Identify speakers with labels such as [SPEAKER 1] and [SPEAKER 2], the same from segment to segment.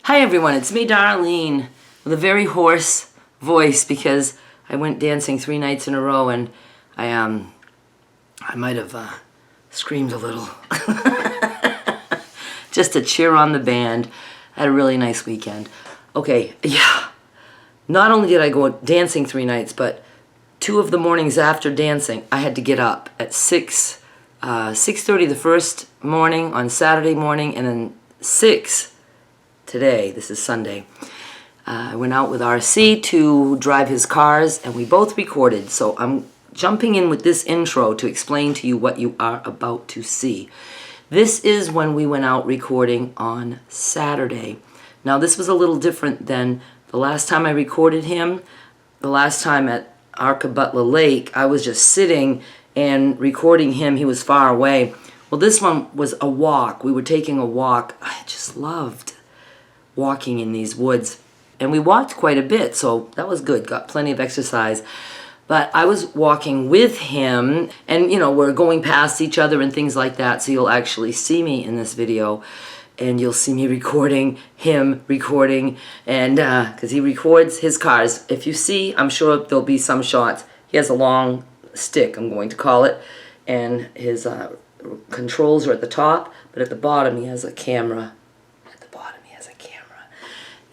[SPEAKER 1] Hi everyone, it's me Darlene with a very hoarse voice because I went dancing 3 nights in a row and I might have screamed a little just to cheer on the band. I had a really nice weekend. Okay, yeah, not only did I go dancing 3 nights, but 2 of the mornings after dancing I had to get up at 6:30 the first morning on Saturday morning, and then 6 today. This is Sunday. I went out with RC to drive his cars and we both recorded, so I'm jumping in with this intro to explain to you what you are about to see. This is when we went out recording on Saturday. Now this was a little different than the last time I recorded him. The last time at Butler Lake, I was just sitting and recording him. He was far away. Well, this one was a walk. We were taking a walk. I just loved walking in these woods, and we walked quite a bit, so that was good. Got plenty of exercise. But I was walking with him, and you know, we're going past each other and things like that, so you'll actually see me in this video, and you'll see me recording, him recording, and because he records his cars. If you see, I'm sure there'll be some shots. He has a long stick, I'm going to call it, and his controls are at the top, but at the bottom he has a camera.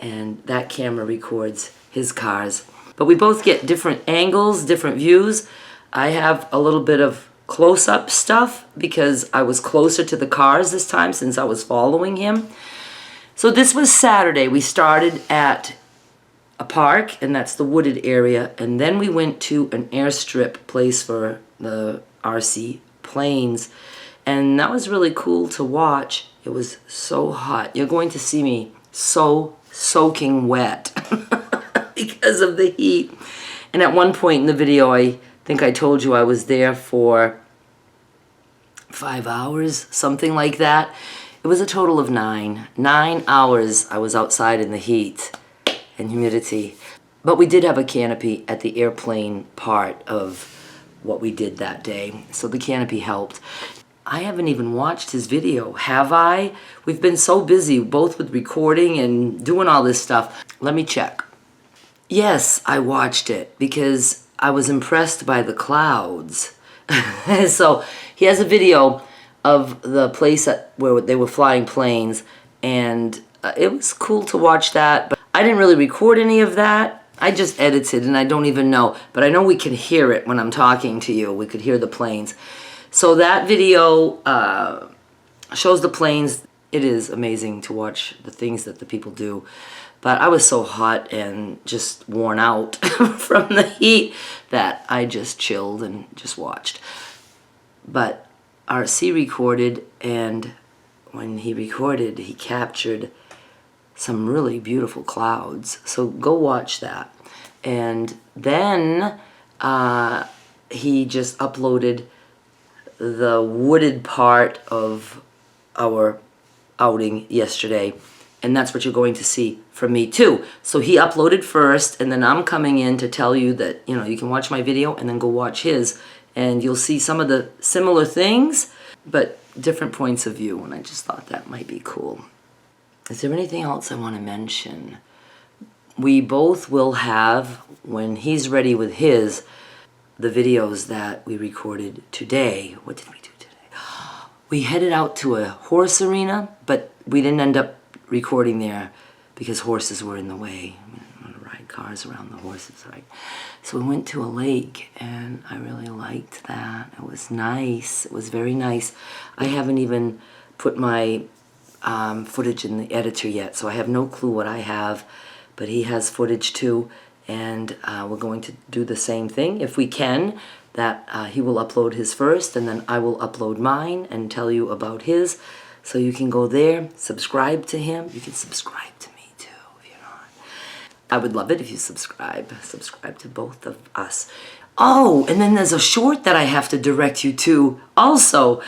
[SPEAKER 1] And that camera records his cars. But we both get different angles, different views. I have a little bit of close-up stuff because I was closer to the cars this time since I was following him. So this was Saturday. We started at a park, and that's the wooded area, and then we went to an airstrip place for the RC planes, and that was really cool to watch. It was so hot. You're going to see me so soaking wet because of the heat. And at one point in the video, I think I told you I was there for 5 hours, something like that. It was a total of 9 hours I was outside in the heat and humidity. But we did have a canopy at the airplane part of what we did that day, so the canopy helped. I haven't even watched his video, have I? We've been so busy, both with recording and doing all this stuff. Let me check. Yes, I watched it because I was impressed by the clouds. So he has a video of the place where they were flying planes, and it was cool to watch that. But I didn't really record any of that. I just edited, and I don't even know. But I know we can hear it when I'm talking to you. We could hear the planes. So that video shows the planes. It is amazing to watch the things that the people do. But I was so hot and just worn out from the heat that I just chilled and just watched. But RC recorded, and when he recorded, he captured some really beautiful clouds. So go watch that. And then he just uploaded the wooded part of our outing yesterday, and that's what you're going to see from me too. So he uploaded first, and then I'm coming in to tell you that, you know, you can watch my video and then go watch his, and you'll see some of the similar things but different points of view, and I just thought that might be cool. Is there anything else I want to mention? We both will have, when he's ready with his, the videos that we recorded today. What did we do today? We headed out to a horse arena, but we didn't end up recording there because horses were in the way. We didn't want to ride cars around the horses, right? So we went to a lake, and I really liked that. It was nice. It was very nice. I haven't even put my footage in the editor yet, so I have no clue what I have, but he has footage too. And we're going to do the same thing if we can, that he will upload his first, and then I will upload mine and tell you about his. So you can go there, subscribe to him. You can subscribe to me too if you're not. I would love it if you subscribe to both of us. Oh, and then there's a short that I have to direct you to also.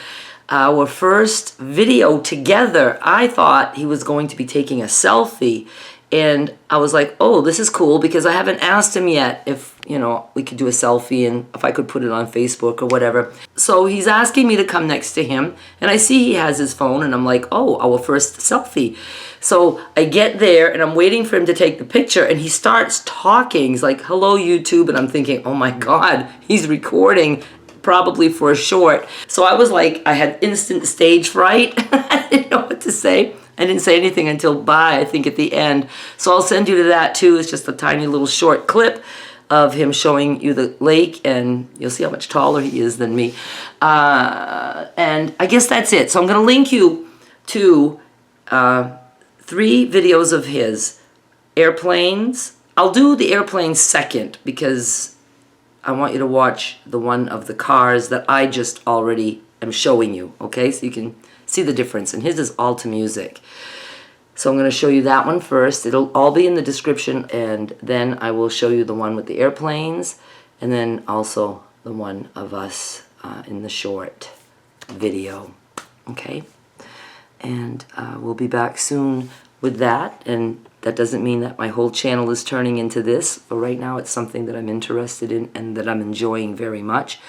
[SPEAKER 1] our first video together. I thought he was going to be taking a selfie, and I was like, oh, this is cool, because I haven't asked him yet if, you know, we could do a selfie and if I could put it on Facebook or whatever. So he's asking me to come next to him, and I see he has his phone, and I'm like, oh, our first selfie. So I get there, and I'm waiting for him to take the picture, and he starts talking. He's like, hello, YouTube, and I'm thinking, oh my God, he's recording, probably for a short. So I was like, I had instant stage fright. I didn't know what to say. I didn't say anything until bye, I think, at the end. So I'll send you to that too. It's just a tiny little short clip of him showing you the lake, and you'll see how much taller he is than me. And I guess that's it. So I'm going to link you to 3 videos of his. Airplanes. I'll do the airplanes second, because I want you to watch the one of the cars that I just already am showing you, okay? So you can see the difference. And his is all to music. So I'm going to show you that one first. It'll all be in the description, and then I will show you the one with the airplanes, and then also the one of us in the short video, okay? And we'll be back soon with that, and that doesn't mean that my whole channel is turning into this, but right now it's something that I'm interested in and that I'm enjoying very much.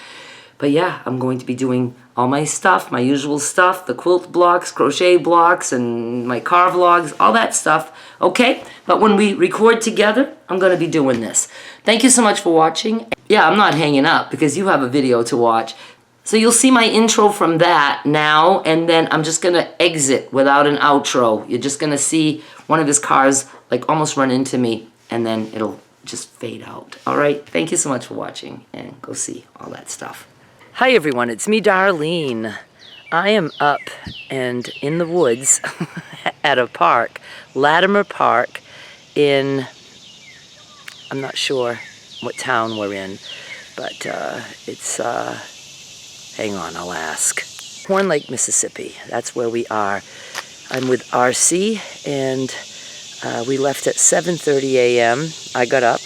[SPEAKER 1] But yeah, I'm going to be doing all my stuff, my usual stuff, the quilt blocks, crochet blocks, and my car vlogs, all that stuff, okay? But when we record together, I'm going to be doing this. Thank you so much for watching. Yeah, I'm not hanging up because you have a video to watch. So you'll see my intro from that now, and then I'm just going to exit without an outro. You're just going to see one of his cars like almost run into me, and then it'll just fade out. All right? Thank you so much for watching, and go see all that stuff. Hi everyone, it's me, Darlene. I am up and in the woods at a park, Latimer Park in, I'm not sure what town we're in, but it's, hang on, I'll ask. Horn Lake, Mississippi, that's where we are. I'm with RC, and we left at 7:30 a.m. I got up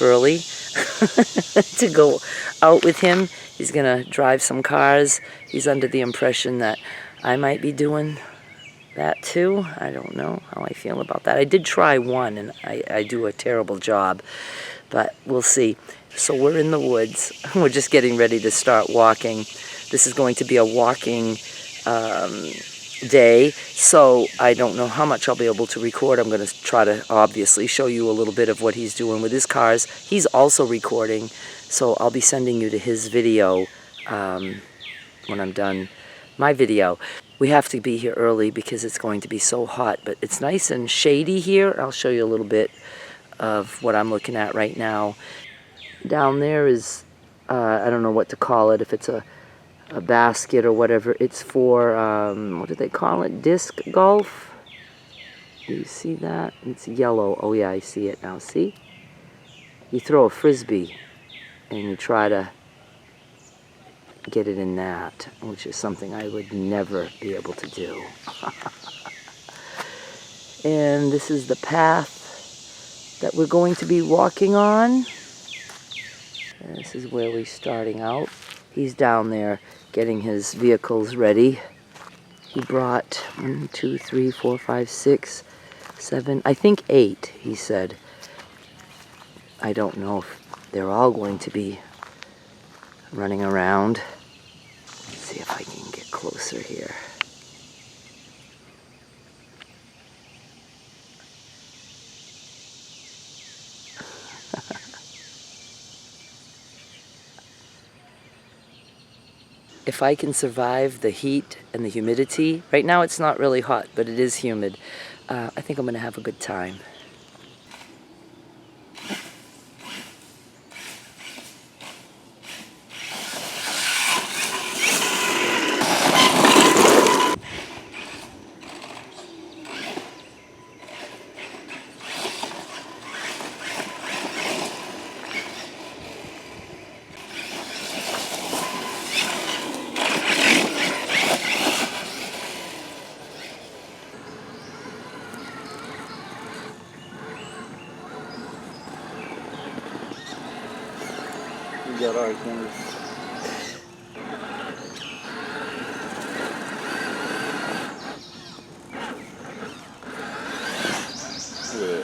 [SPEAKER 1] early to go out with him. He's gonna drive some cars. He's under the impression that I might be doing that too. I don't know how I feel about that. I did try one, and I do a terrible job, but we'll see. So we're in the woods. We're just getting ready to start walking. This is going to be a walking day, so I don't know how much I'll be able to record. I'm going to try to obviously show you a little bit of what he's doing with his cars. He's also recording, so I'll be sending you to his video when I'm done my video. We have to be here early because it's going to be so hot, but it's nice and shady here. I'll show you a little bit of what I'm looking at right now. Down there is, I don't know what to call it, if it's a basket or whatever. It's for, what do they call it? Disc golf? Do you see that? It's yellow. Oh yeah, I see it now. See? You throw a frisbee and you try to get it in that, which is something I would never be able to do. And this is the path that we're going to be walking on. And this is where we're starting out. He's down there getting his vehicles ready. He brought 1, 2, 3, 4, 5, 6, 7, I think 8, he said. I don't know if they're all going to be running around. Let's see if I can get closer here. If I can survive the heat and the humidity, right now it's not really hot, but it is humid, I think I'm going to have a good time. We got ours,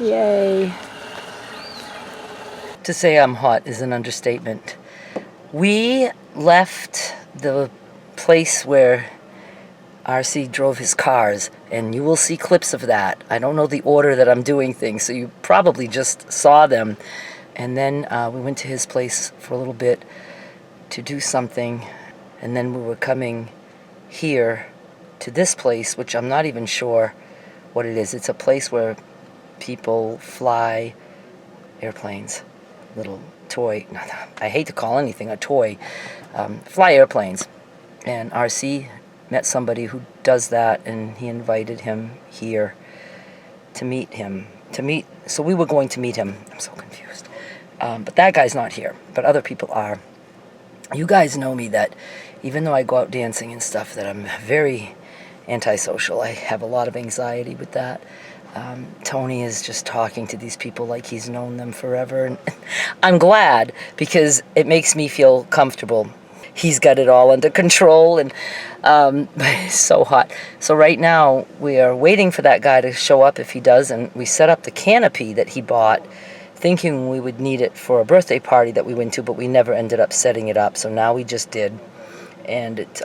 [SPEAKER 1] Yay. To say I'm hot is an understatement. We left the place where RC drove his cars, and you will see clips of that. I don't know the order that I'm doing things, so you probably just saw them. And then we went to his place for a little bit to do something, and then we were coming here to this place, which I'm not even sure what it is. It's a place where people fly airplanes, little toy, I hate to call anything a toy, fly airplanes. And RC met somebody who does that, and he invited him here to meet him. So we were going to meet him. I'm so confused. But that guy's not here, but other people are. You guys know me that even though I go out dancing and stuff, that I'm very antisocial. I have a lot of anxiety with that. Tony is just talking to these people like he's known them forever. And I'm glad, because it makes me feel comfortable. He's got it all under control, and it's so hot. So right now we are waiting for that guy to show up if he does, and we set up the canopy that he bought, thinking we would need it for a birthday party that we went to, but we never ended up setting it up. So now we just did, and it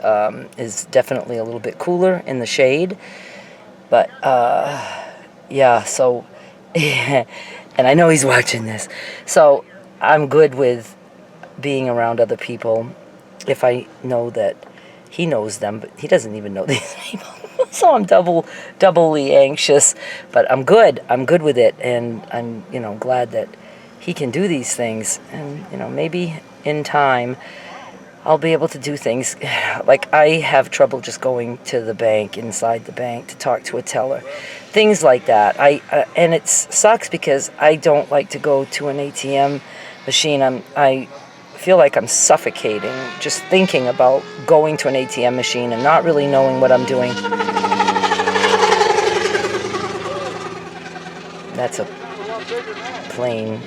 [SPEAKER 1] is definitely a little bit cooler in the shade. But yeah, so and I know he's watching this, so I'm good with being around other people if I know that he knows them, but he doesn't even know these people. So I'm doubly anxious, but I'm good with it, and I'm, glad that he can do these things, and, maybe in time I'll be able to do things. Like, I have trouble just going to the bank, inside the bank, to talk to a teller. Things like that. And it sucks because I don't like to go to an ATM machine. I feel like I'm suffocating just thinking about going to an ATM machine and not really knowing what I'm doing. That's a plane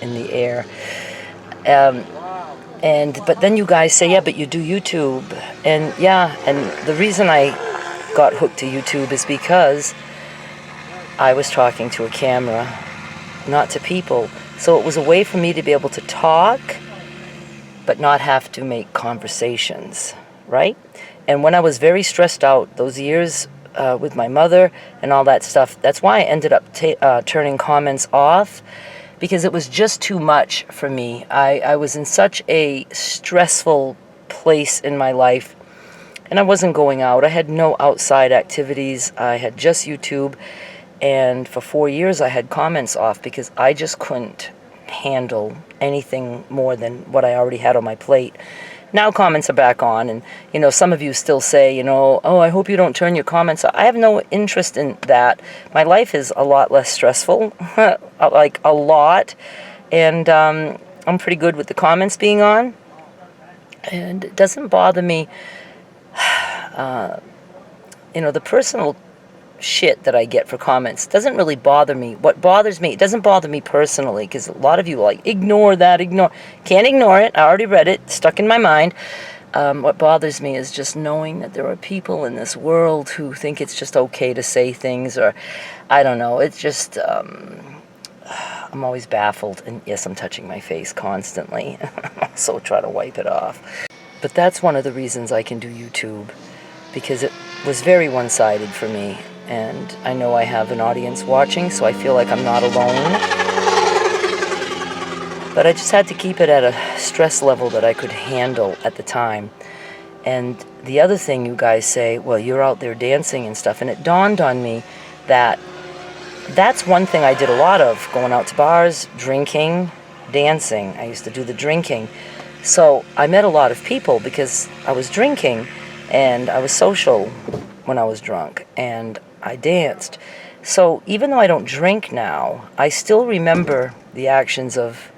[SPEAKER 1] in the air. But then you guys say, yeah, but you do YouTube. And yeah, and the reason I got hooked to YouTube is because I was talking to a camera, not to people. So it was a way for me to be able to talk, but not have to make conversations, right? And when I was very stressed out, those years with my mother and all that stuff, that's why I ended up turning comments off, because it was just too much for me. I was in such a stressful place in my life, and I wasn't going out. I had no outside activities. I had just YouTube, and for 4 years I had comments off because I just couldn't handle anything more than what I already had on my plate. Now comments are back on, and some of you still say, oh, I hope you don't turn your comments off. I have no interest in that. My life is a lot less stressful, like a lot, and I'm pretty good with the comments being on, and it doesn't bother me. The personal shit that I get for comments doesn't really bother me. What bothers me, it doesn't bother me personally, because a lot of you are like, ignore that, can't ignore it, I already read it, stuck in my mind. What bothers me is just knowing that there are people in this world who think it's just okay to say things, or I don't know, it's just I'm always baffled, and yes, I'm touching my face constantly. So try to wipe it off. But that's one of the reasons I can do YouTube, because it was very one-sided for me. And I know I have an audience watching, so I feel like I'm not alone. But I just had to keep it at a stress level that I could handle at the time. And the other thing you guys say, well, you're out there dancing and stuff. And it dawned on me that that's one thing I did a lot of, going out to bars, drinking, dancing. I used to do the drinking. So I met a lot of people because I was drinking, and I was social when I was drunk, and I danced. So even though I don't drink now, I still remember the actions of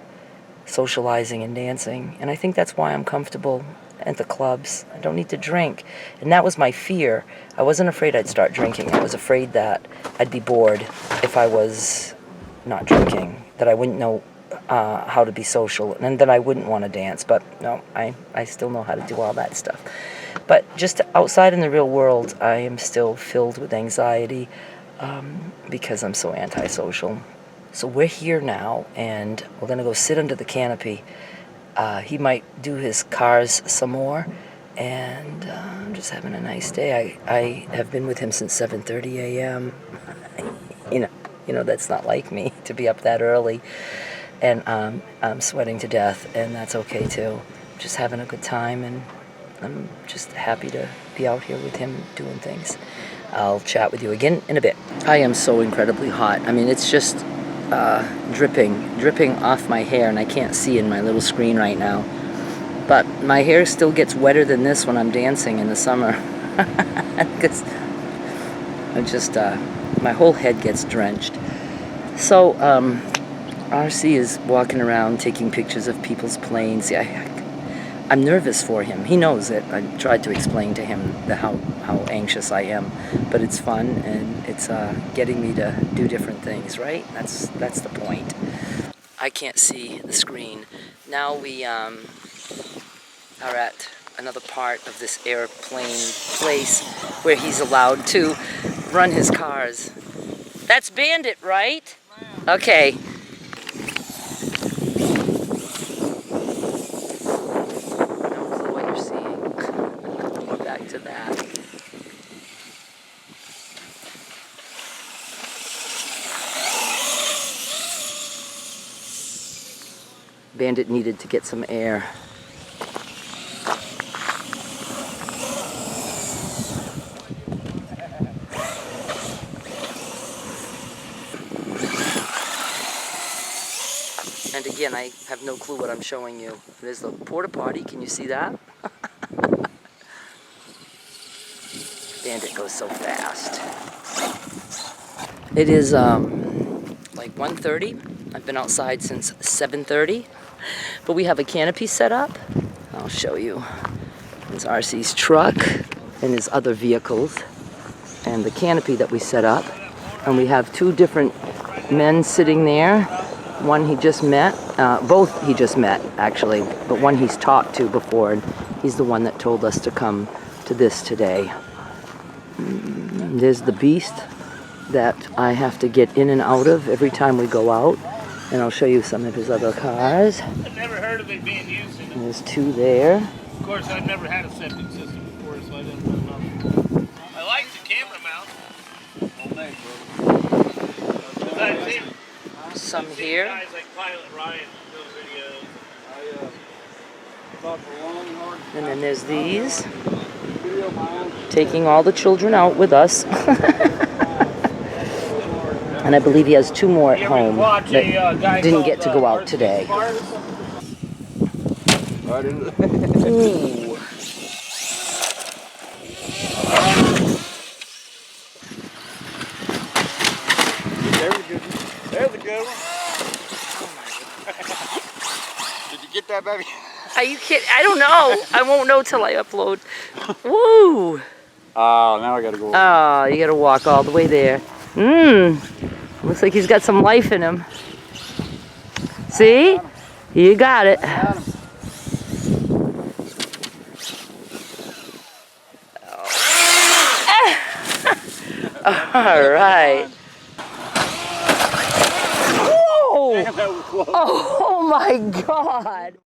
[SPEAKER 1] socializing and dancing, and I think that's why I'm comfortable at the clubs. I don't need to drink, and that was my fear. I wasn't afraid I'd start drinking. I was afraid that I'd be bored if I was not drinking, that I wouldn't know how to be social, and that I wouldn't want to dance. But no, I still know how to do all that stuff. But just outside in the real world, I am still filled with anxiety because I'm so antisocial. So we're here now, and we're gonna go sit under the canopy. He might do his cars some more, and I'm just having a nice day. I have been with him since 7:30 a.m. You know that's not like me to be up that early, and I'm sweating to death, and that's okay too. Just having a good time, and I'm just happy to be out here with him doing things. I'll chat with you again in a bit. I am so incredibly hot. I mean, it's just dripping off my hair, and I can't see in my little screen right now. But my hair still gets wetter than this when I'm dancing in the summer. Because I just, my whole head gets drenched. So, RC is walking around taking pictures of people's planes. I'm nervous for him. He knows it. I tried to explain to him how anxious I am, but it's fun, and it's getting me to do different things, right? That's the point. I can't see the screen. Now we are at another part of this airplane place where he's allowed to run his cars. That's Bandit, right? Okay. To that. Bandit needed to get some air. And again, I have no clue what I'm showing you. There's the porta potty. Can you see that? Bandit goes so fast. It is like 1:30. I've been outside since 7:30, but we have a canopy set up. I'll show you. There's RC's truck and his other vehicles, and the canopy that we set up. And we have two different men sitting there. One he just met, both he just met actually, but one he's talked to before, and he's the one that told us to come to this today. There's the beast that I have to get in and out of every time we go out, and I'll show you some of his other cars.
[SPEAKER 2] I've never heard of it being used.
[SPEAKER 1] There's two there.
[SPEAKER 2] Of course, I've never had a septic system before, so I didn't know. I like the camera mount. I've seen
[SPEAKER 1] Some here.
[SPEAKER 2] guys like Pilot Ryan do videos.
[SPEAKER 1] And then there's these. Taking all the children out with us. And I believe he has two more at home that didn't get to go out today. Ooh.
[SPEAKER 2] There's a good one.
[SPEAKER 3] Did you get that, baby?
[SPEAKER 1] Are you kidding? I don't know. I won't know till I upload. Woo!
[SPEAKER 3] Oh, now I gotta go.
[SPEAKER 1] Oh, you gotta walk all the way there. Looks like he's got some life in him. See? You got it. All right. Whoa! Oh my God!